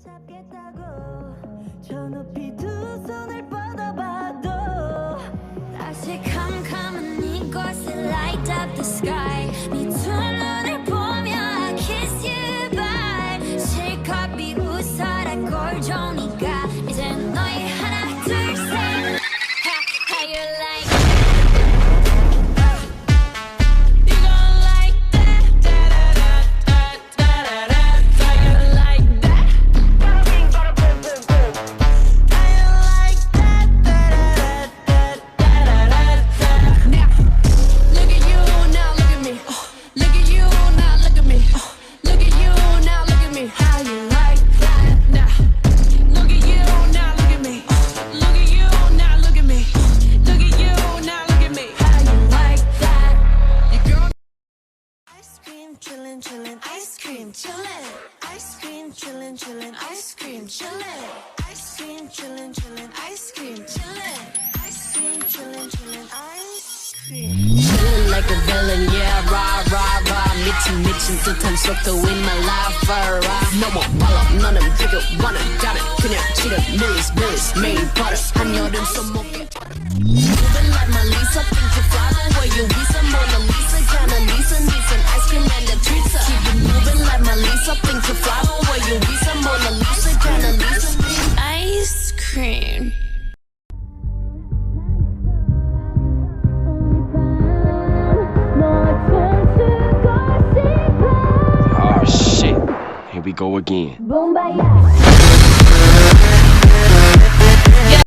잡겠다고 저 높이 두 손을 뻗어봐도 다시 캄캄한 이곳에 light up the sky 네 두 눈을 보며 I kiss you bye 실컷 비웃어라 꼴종이가 이제 너희 하나 둘셋 How you like chillin', chillin', ice cream, chillin', ice cream, chillin', chillin', ice cream, chillin', ice cream, chillin', chillin', ice cream, chillin', ice cream, chillin', chillin', ice cream. Chillin' like a villain, yeah, rah, rah, rah. 미친 듯한 속도 in my life, rah. 너무 빨라, 너는 되게 원해, got it. 그냥 치는 millies, 매일 버릇. 한여름 손목에 Moving like my Lisa, think you fly, but where you Visa, Mona Lisa, kinda Lisa, needs an ice cream and a treat. Keep it moving like my Lisa, think you fly, but where you Visa, Mona Lisa, kinda Lisa, ice cream. Oh shit, here we go again. Boom, bye.